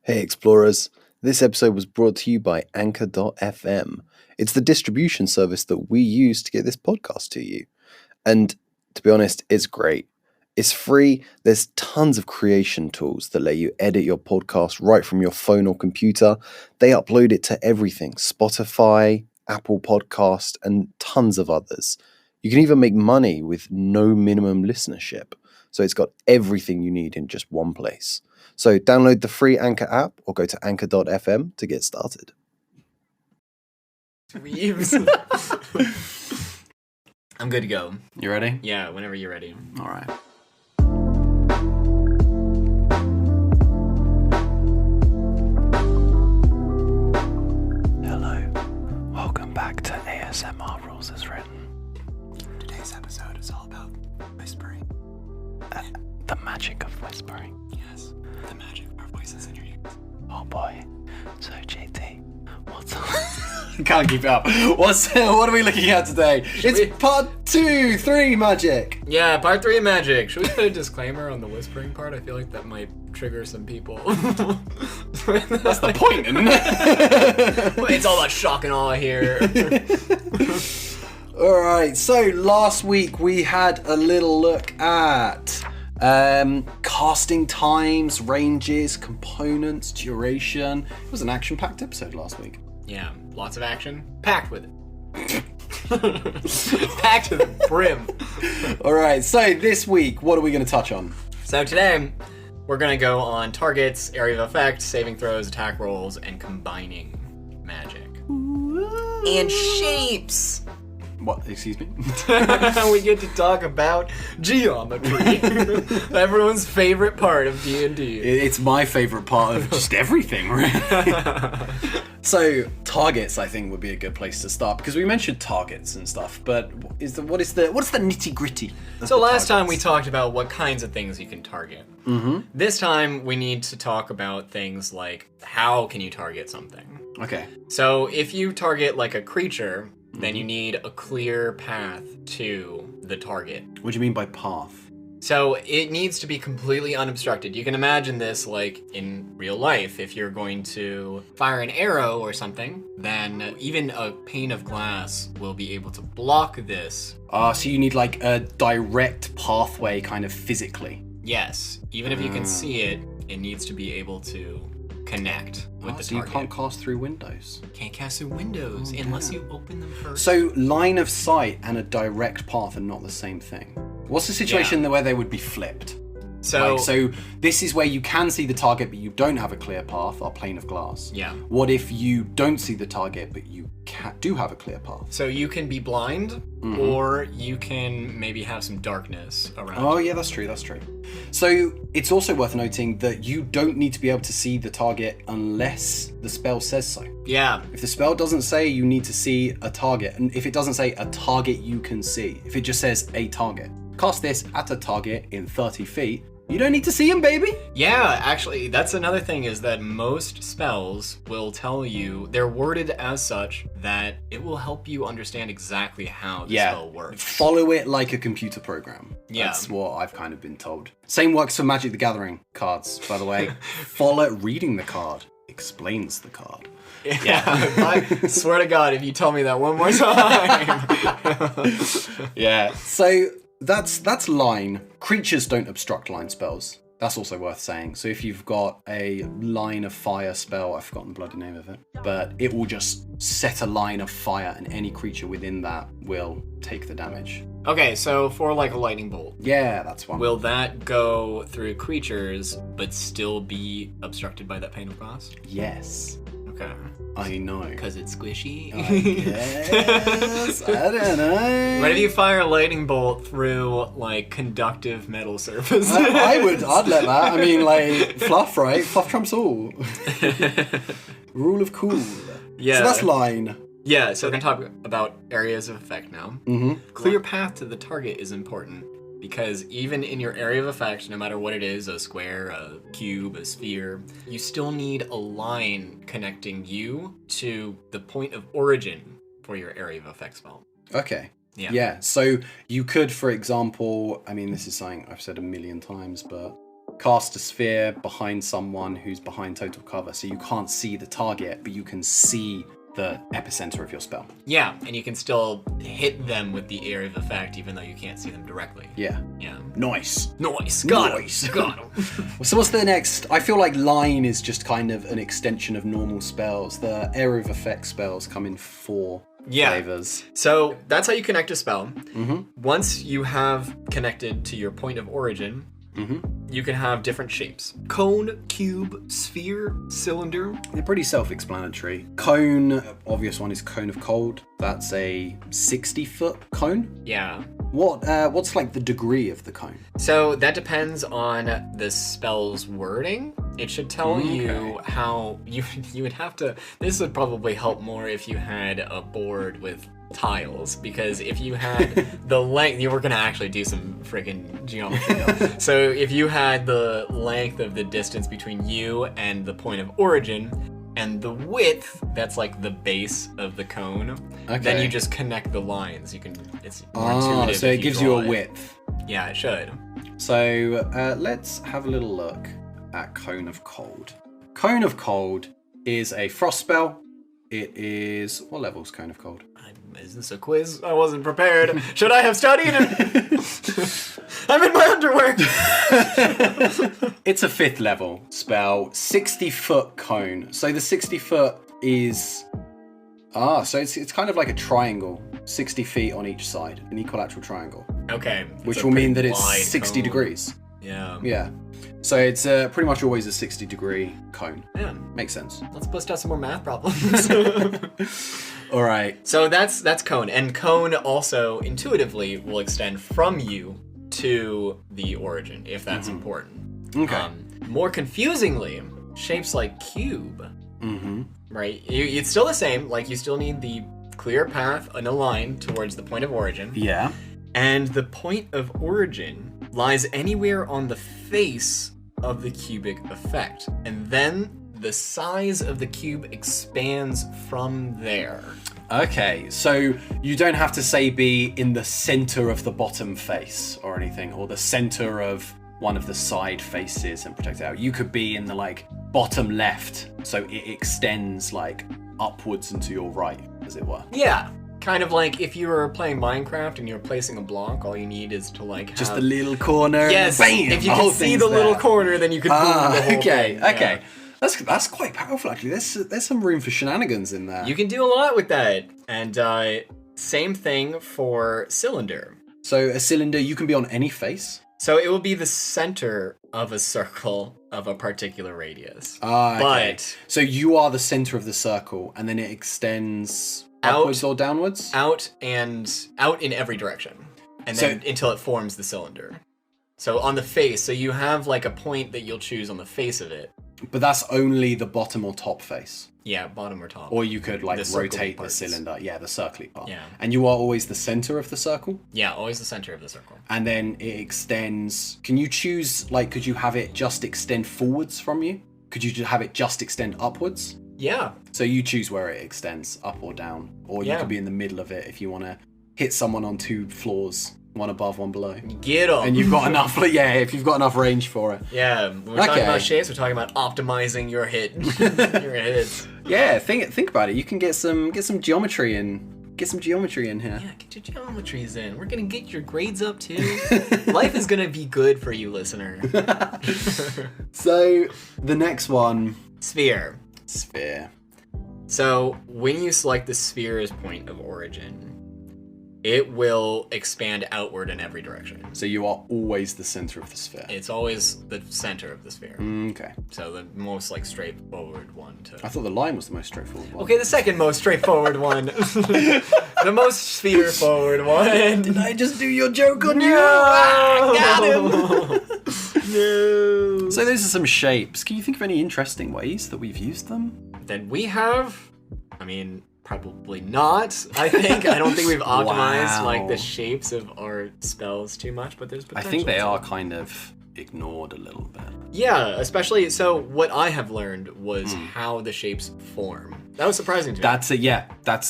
Hey Explorers, this episode was brought to you by Anchor.fm. It's the distribution service that we use to get this podcast to you. And to be honest, it's great. It's free, there's tons of creation tools that let you edit your podcast right from your phone or computer. They upload it to everything, Spotify, Apple Podcast, and tons of others. You can even make money with no minimum listenership. So it's got everything you need in just one place. So download the free Anchor app or go to anchor.fm to get started. Reeves. I'm good to go. You ready? Yeah, whenever you're ready. All right. Hello. Welcome back to ASMR Rules as Written. Today's episode is all about whispering. The magic of whispering. Yes, the magic of our voices in your ears. Oh boy. So JT, what's up? Can't keep up. What are we looking at today? It's part 2-3 magic. Yeah, part 3 of magic. Should we put a disclaimer on the whispering part? I feel like that might trigger some people. That's the point, isn't it? It's all about shock and awe here. Alright, so last week we had a little look at casting times, ranges, components, duration. It was an action-packed episode last week. Yeah, lots of action. Packed with it. Packed to the brim. Alright, so this week, what are we going to touch on? So today, we're going to go on targets, area of effect, saving throws, attack rolls, and combining magic. Ooh. And shapes! What? Excuse me? We get to talk about geometry. Everyone's favorite part of D&D. It's my favorite part of just everything, really. So, targets, I think, would be a good place to start, because we mentioned targets and stuff, but what's the nitty-gritty? So last time we talked about what kinds of things you can target. Mm-hmm. This time we need to talk about things like how can you target something. Okay. So if you target like a creature, then you need a clear path to the target. What do you mean by path? So it needs to be completely unobstructed. You can imagine this like in real life. If you're going to fire an arrow or something, then even a pane of glass will be able to block this. So you need like a direct pathway kind of physically. Yes, even if you can see it, it needs to be able to connect with the so target. You can't cast through windows. Can't cast through windows unless you open them first. So line of sight and a direct path are not the same thing. What's the situation where they would be flipped? So this is where you can see the target but you don't have a clear path, or plane of glass. Yeah. What if you don't see the target but you do have a clear path? So you can be blind, or you can maybe have some darkness around. Oh yeah, that's true. So it's also worth noting that you don't need to be able to see the target unless the spell says so. Yeah. If the spell doesn't say you need to see a target, and if it doesn't say a target you can see, if it just says a target, cast this at a target in 30 feet, you don't need to see him, baby. Yeah, actually, that's another thing, is that most spells will tell you, they're worded as such that it will help you understand exactly how the spell works. Follow it like a computer program. Yeah. That's what I've kind of been told. Same works for Magic the Gathering cards, by the way. Reading the card explains the card. Yeah, I swear to God, if you tell me that one more time. Yeah, so that's line. Creatures don't obstruct line spells. That's also worth saying. So if you've got a line of fire spell, I've forgotten the bloody name of it, but it will just set a line of fire and any creature within that will take the damage. Okay, so for like a lightning bolt. Yeah, that's one. Will that go through creatures but still be obstructed by that pane of glass? Yes. Okay. I know. Because it's squishy? I guess. I don't know. What if you fire a lightning bolt through, like, conductive metal surface? I'd let that. I mean, like, fluff, right? Fluff trumps all. Rule of cool. Yeah. So that's line. Yeah, so we're going to talk about areas of effect now. Mm-hmm. Clear path to the target is important, because even in your area of effect, no matter what it is, a square, a cube, a sphere, you still need a line connecting you to the point of origin for your area of effect spell. Okay. Yeah. So you could, for example, I mean, this is something I've said a million times, but cast a sphere behind someone who's behind total cover, so you can't see the target, but you can see the epicenter of your spell. Yeah, and you can still hit them with the area of effect even though you can't see them directly. Yeah. Yeah. Nice. Nice. Got Nice. him. Got him. So what's the next? I feel like line is just kind of an extension of normal spells. The area of effect spells come in 4 flavors. So that's how you connect a spell. Mm-hmm. Once you have connected to your point of origin, you can have different shapes. Cone, cube, sphere, cylinder. They're pretty self-explanatory. Cone, obvious one is Cone of Cold. That's a 60-foot cone. Yeah. What's like the degree of the cone? So that depends on the spell's wording. It should tell you how you would have to. This would probably help more if you had a board with tiles, because if you had the length, you were gonna actually do some friggin' geometry. So if you had the length of the distance between you and the point of origin, and the width, that's like the base of the cone, then you just connect the lines. You can. It's more intuitive. So it gives you a width. Yeah, it should. So let's have a little look at Cone of Cold. Cone of Cold is a frost spell. It is... What level is Cone of Cold? Is this a quiz? I wasn't prepared. Should I have studied? I'm in my underwear. It's a 5th level spell, 60-foot cone. So the 60-foot is... so it's kind of like a triangle, 60 feet on each side, an equilateral triangle. Okay. Which will mean that it's 60 cone. degrees. Yeah. Yeah. So it's pretty much always a 60-degree cone. Yeah. Makes sense. Let's bust out some more math problems. All right. So that's cone, and cone also intuitively will extend from you to the origin if that's important. Okay. More confusingly, shapes like cube. Right. It's still the same. Like you still need the clear path and a line towards the point of origin. Yeah. And the point of origin lies anywhere on the face of the cubic effect, and then the size of the cube expands from there. Okay, so you don't have to say be in the center of the bottom face or anything, or the center of one of the side faces and protect it out. You could be in the like bottom left, so it extends like upwards and to your right, as it were. Yeah. Kind of like if you were playing Minecraft and you're placing a block, all you need is to like have... Just the little corner. Yes, Bam, if you can see the little corner, then you can boom the whole thing. Okay. That's quite powerful, actually. There's some room for shenanigans in there. You can do a lot with that. And same thing for cylinder. So a cylinder, you can be on any face? So it will be the center of a circle of a particular radius. Okay. But so you are the center of the circle, and then it extends upwards or downwards? Out in every direction. And then until it forms the cylinder. So on the face, so you have like a point that you'll choose on the face of it. But that's only the bottom or top face. Yeah, bottom or top. Or you could like The rotate the parts. cylinder. Yeah, the circly part. Yeah. And you are always the center of the circle? Yeah, always the center of the circle. And then it extends. Can you choose, like, could you have it just extend forwards from you? Could you have it just extend upwards? Yeah. So you choose where it extends, up or down. Or you could be in the middle of it if you want to hit someone on 2 floors, one above, one below. Get them. And you've got enough, if you've got enough range for it. Yeah, when we're talking about shapes, we're talking about optimizing your hit. Your hits. Yeah, think about it. You can get some geometry in. Get some geometry in here. Yeah, get your geometries in. We're gonna get your grades up too. Life is gonna be good for you, listener. So the next one. Sphere. So when you select the sphere as point of origin, it will expand outward in every direction. So you are always the center of the sphere. It's always the center of the sphere. Okay. So the most like straightforward one to... I thought the line was the most straightforward one. Okay, the second most straightforward one. The most sphere forward one. Did I just do your joke on you? Got him! No. So those are some shapes. Can you think of any interesting ways that we've used them? Then we have, I mean, probably not, I think. I don't think we've optimized like the shapes of our spells too much, but there's potential. I think they are kind of ignored a little bit. Yeah, especially, so what I have learned was how the shapes form. That was surprising to me. That's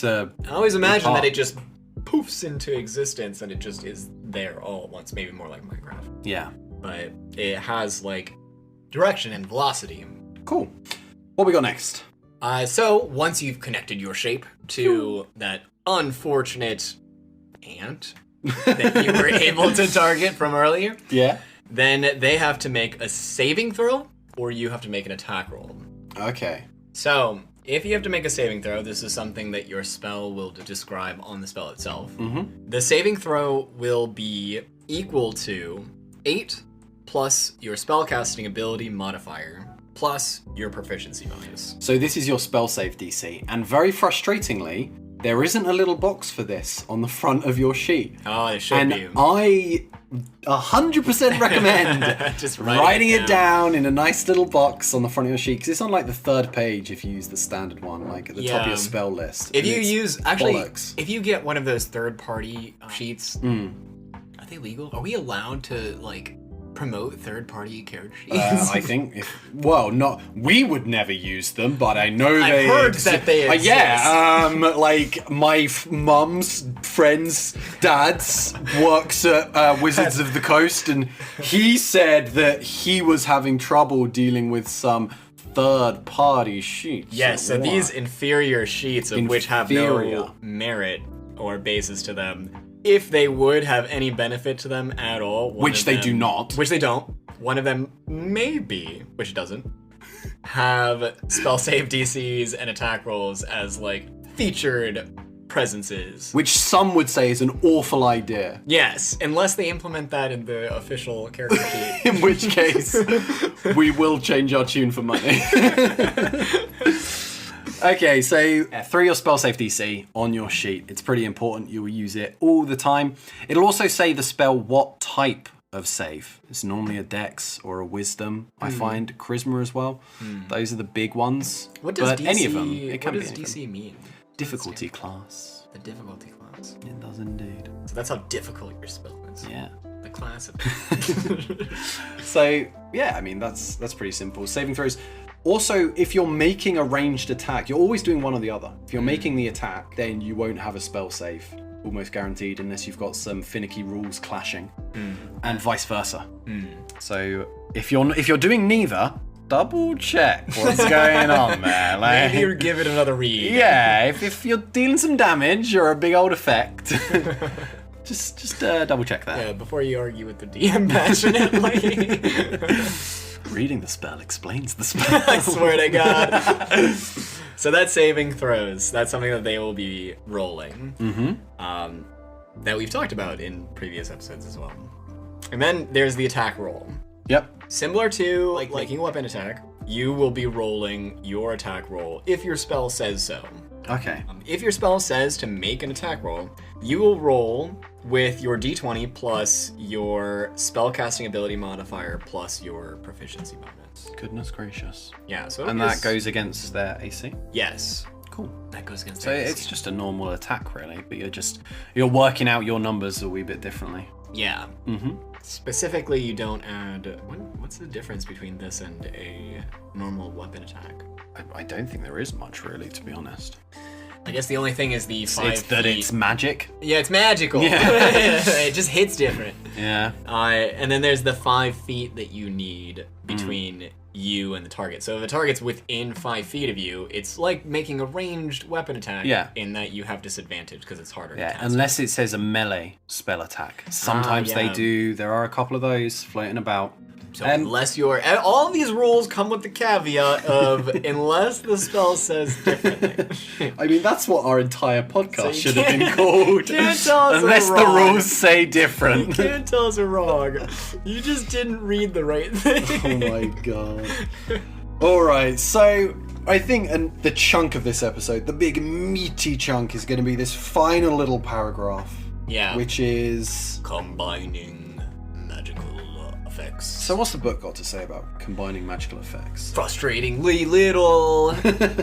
a... I always imagine that it just poofs into existence and it just is there all at once, maybe more like Minecraft. Yeah. but it has like direction and velocity. Cool. What we got next? So once you've connected your shape to that unfortunate ant that you were able to target from earlier, Yeah. then they have to make a saving throw or you have to make an attack roll. Okay. So if you have to make a saving throw, this is something that your spell will describe on the spell itself. Mm-hmm. The saving throw will be equal to 8 plus your spellcasting ability modifier plus your proficiency bonus. So this is your spell save DC, and very frustratingly, there isn't a little box for this on the front of your sheet. Oh, it should And be. I 100% recommend Just writing it down in a nice little box on the front of your sheet, because it's on like the 3rd page if you use the standard one, like at the top of your spell list. If And you it's use, bollocks. if you get one of those third-party sheets, are they legal? Are we allowed to like promote third-party character sheets? I think we would never use them, but I know I've they heard that they exist. like my mum's friend's dad's works at Wizards of the Coast, and he said that he was having trouble dealing with some third-party sheets. Yes, so these inferior sheets of which have Inferior. no merit or basis to them, if they would have any benefit to them at all, Which they do not. Which they don't. One of them maybe, which it doesn't, have spell save DCs and attack rolls as like featured presences. Which some would say is an awful idea. Yes, unless they implement that in the official character sheet. In which case, we will change our tune for money. Okay, so throw your spell save DC on your sheet. It's pretty important. You will use it all the time. It'll also say the spell what type of save. It's normally a Dex or a Wisdom, I find. Charisma as well. Those are the big ones. What does but DC, any of them. It can what be does anything. DC mean? Difficulty class. The difficulty class. It does indeed. So that's how difficult your spell is. Yeah. The class of So, yeah, I mean, that's pretty simple. Saving throws. Also, if you're making a ranged attack, you're always doing one or the other. If you're making the attack, then you won't have a spell save, almost guaranteed, unless you've got some finicky rules clashing, and vice versa. So if you're doing neither, double check what's going on there. Like, maybe give it another read. yeah, if you're dealing some damage or a big old effect, just double check that. Yeah, before you argue with the DM passionately. Reading the spell explains the spell. I swear to God. So that's saving throws. That's something that they will be rolling. That we've talked about in previous episodes as well. And then there's the attack roll. Yep. Similar to like making a weapon attack, you will be rolling your attack roll if your spell says so. Okay. If your spell says to make an attack roll, you will roll with your d20 plus your spellcasting ability modifier plus your proficiency bonus. Goodness gracious. Yeah, so And that goes against their AC? Yes. Cool. That goes against So their AC. it's just a normal attack, really, but you're working out your numbers a wee bit differently. Yeah. Specifically, you don't add... What's the difference between this and a normal weapon attack? I don't think there is much, really, to be honest. I guess the only thing is the 5 It's that feet. it's magic. Yeah, it's magical. Yeah. It just hits different. Yeah. And then there's the 5 feet that you need between you and the target. So if a target's within 5 feet of you, it's like making a ranged weapon attack. Yeah. In that you have disadvantage because it's harder to Yeah, cast. unless it says a melee spell attack. Sometimes they yeah. do. There are a couple of those floating about. So unless you're... and all these rules come with the caveat of unless the spell says differently. I mean, that's what our entire podcast So you should have been can't- called. can't tell us Unless we're the wrong. rules say You different. can't tell us we're wrong. You just didn't read the right thing. Oh my god. Alright, so I think the chunk of this episode, the big meaty chunk, is going to be this final little paragraph. Yeah. Which is... Combining magical effects. So what's the book got to say about combining magical effects? Frustratingly little.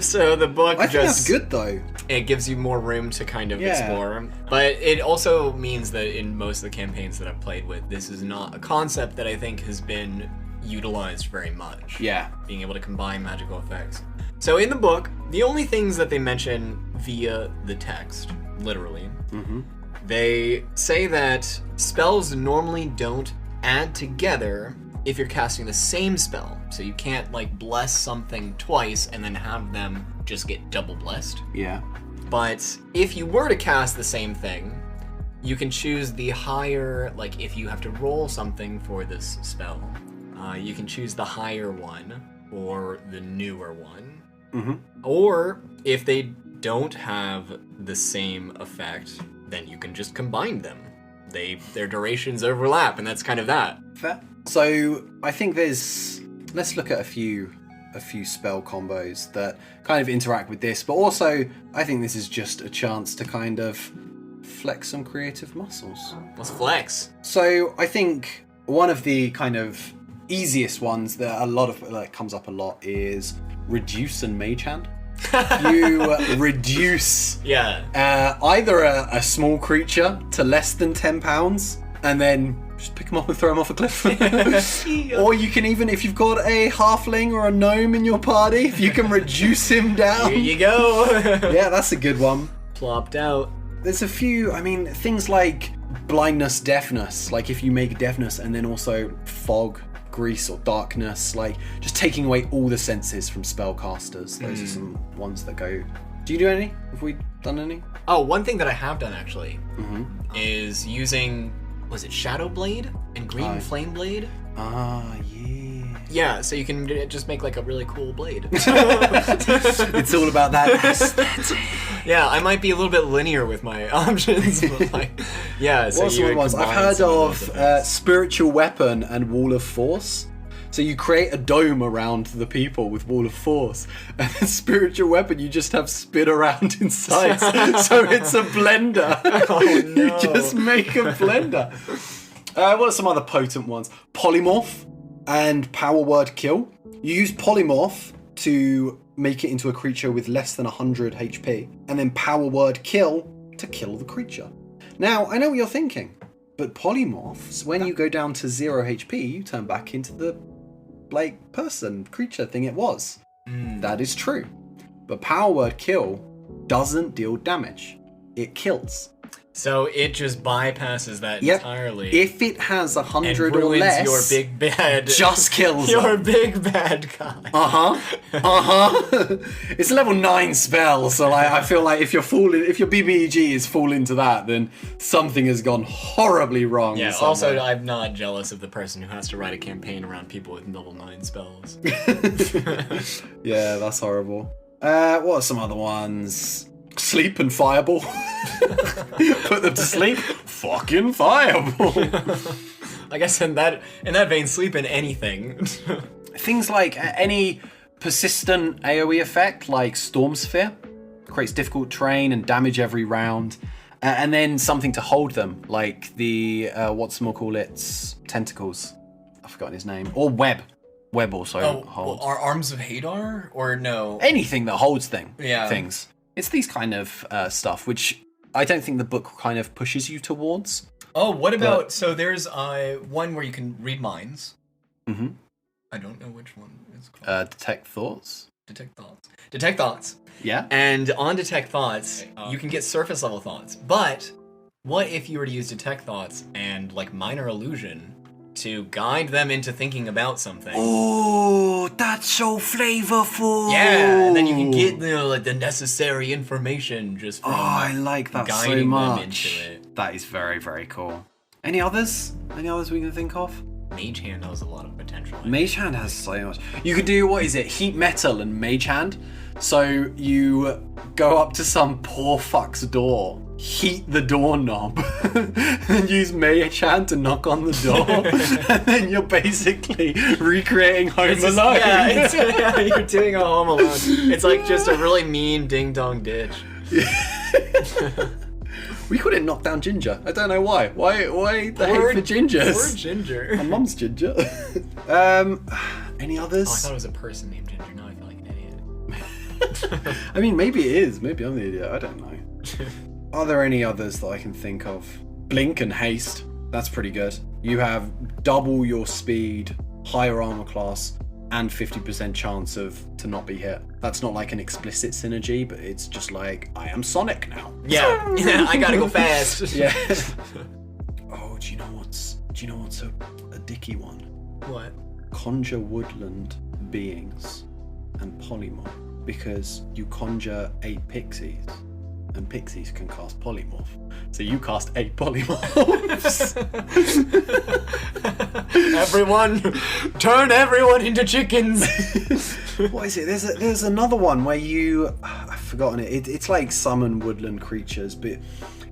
So the book I think that's just... good though. It gives you more room to kind of Yeah. explore. But it also means that in most of the campaigns that I've played with, this is not a concept that I think has been utilized very much. Yeah. Being able to combine magical effects. So in the book, the only things that they mention via the text, literally, they say that spells normally don't add together if you're casting the same spell. So you can't like bless something twice and then have them just get double blessed. Yeah. But if you were to cast the same thing, you can choose the higher, like if you have to roll something for this spell, you can choose the higher one or the newer one. Mm-hmm. Or if they don't have the same effect, then you can just combine them. Their durations overlap, and that's kind of that. Fair. So I think let's look at a few spell combos that kind of interact with this, but also I think this is just a chance to kind of flex some creative muscles. Let's flex. So I think one of the kind of easiest ones that comes up a lot is reduce and mage hand. You reduce either a small creature to less than 10 pounds and then just pick them up and throw them off a cliff. Or you can even, if you've got a halfling or a gnome in your party, if you can reduce him down. Here you go. Yeah, that's a good one. Plopped out. There's a few, things like blindness, deafness, like if you make deafness and then also fog, grease or darkness, like just taking away all the senses from spellcasters. Those are some ones that go. Do you do any? Have we done any? Oh, one thing that I have done actually is using, was it Shadow Blade and Green Flame Blade? Ah, yeah. Yeah, so you can just make like a really cool blade. It's all about that aesthetic. Yeah, I might be a little bit linear with my options, but like, yeah. So What's one ones? I've heard of Spiritual Weapon and Wall of Force. So you create a dome around the people with Wall of Force, and then Spiritual Weapon you just have spin around inside. So it's a blender. Oh no! You just make a blender. What are some other potent ones? Polymorph and Power Word Kill. You use Polymorph to make it into a creature with less than 100 HP, and then Power Word Kill to kill the creature. Now, I know what you're thinking, but Polymorphs, when you go down to 0 HP, you turn back into the creature thing it was. That is true. But Power Word Kill doesn't deal damage. It kills. So it just bypasses that entirely. If it has 100 and or less, your big bad, just kills your them. big bad guy. It's a level 9 spell, so I feel like if your BBEG is fall into that, then something has gone horribly wrong. Yeah. somewhere. Also, I'm not jealous of the person who has to write a campaign around people with level 9 spells. Yeah, that's horrible. What are some other ones? Sleep and Fireball. Put them to sleep. Fucking Fireball. I guess in that vein, sleep in anything. Things like any persistent AoE effect, like Storm Sphere, creates difficult terrain and damage every round, and then something to hold them, like the tentacles. I've forgotten his name. Or web. Web also holds. Are Arms of Hadar or no? Anything that holds Yeah. things. It's these kind of stuff, which I don't think the book kind of pushes you towards. Oh, what about, so there's one where you can read minds. Mm-hmm. I don't know which one it's called. Detect Thoughts. Detect Thoughts. Yeah. And on Detect Thoughts, you can get surface level thoughts. But what if you were to use Detect Thoughts and like Minor Illusion to guide them into thinking about something? Oh, that's so flavorful. Yeah, and then you can get the necessary information just from I like that guiding so much. them into it. That is very, very cool. Any others? Any others we can think of? Mage Hand has a lot of potential. Mage Hand has so much. You could do, Heat Metal and Mage Hand. So you go up to some poor fuck's door, heat the doorknob, and use Mage Hand to knock on the door, and then you're basically recreating Home Alone. Yeah, you're doing a Home Alone. It's like just a really mean ding-dong ditch. We call it Knockdown Ginger. I don't know why. Why the hate for gingers? Poor Ginger. My mum's Ginger. Any others? Oh, I thought it was a person named Ginger. Now I feel like an idiot. I mean, maybe it is. Maybe I'm the idiot. I don't know. Are there any others that I can think of? Blink and Haste. That's pretty good. You have double your speed, higher armor class, and 50% chance to not be hit. That's not like an explicit synergy, but it's just like, I am Sonic now. Yeah, I gotta go fast. Yeah. Oh, do you know what's dicky one. What? Conjure woodland beings and polymorph, because you conjure 8 pixies and pixies can cast polymorph. So you cast 8 polymorphs. Everyone, turn everyone into chickens. What is it? There's another one where I've forgotten it. It's like summon woodland creatures, but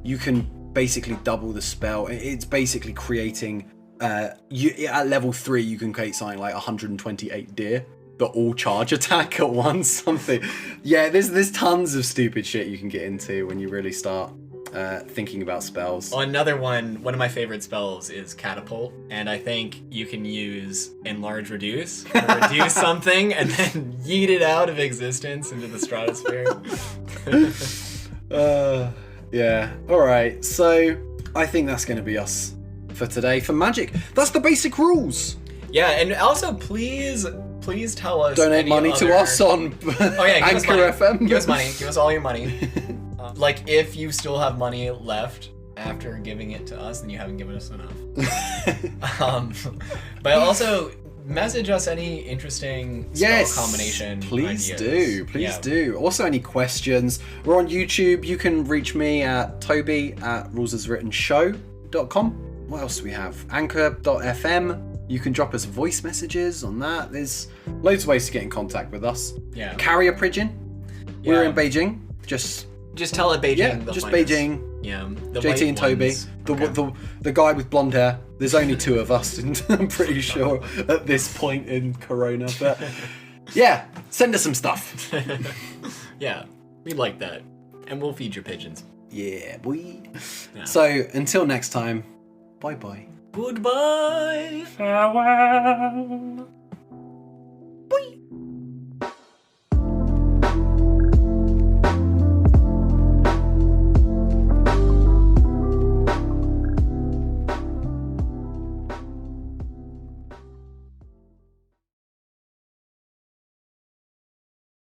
you can basically double the spell. It's basically creating. At level 3, you can create something like 128 deer that all charge attack at once. Something. Yeah, there's tons of stupid shit you can get into when you really start thinking about spells. Another one of my favorite spells is Catapult, and I think you can use Enlarge Reduce to reduce something and then yeet it out of existence into the stratosphere. Yeah. Alright, so I think that's going to be us for today. For Magic, that's the basic rules. Yeah, and also please tell us. Donate money to us on Anchor FM. Give us money. Give us all your money. Like, if you still have money left after giving it to us, then you haven't given us enough. But also, message us any interesting spell combination please ideas. Please do. Also, any questions. We're on YouTube. You can reach me at toby@rulesaswrittenshow.com. What else do we have? Anchor.fm. You can drop us voice messages on that. There's loads of ways to get in contact with us. Yeah. Carrier Pigeon. We're in Beijing. Just tell it Beijing. Yeah, just Beijing. Yeah. The JT and Toby. ones. The guy with blonde hair. There's only 2 of us, and I'm pretty sure at this point in Corona. But yeah, send us some stuff. Yeah, we like that. And we'll feed your pigeons. Yeah, boy. Yeah. So until next time, bye-bye. Goodbye. Farewell.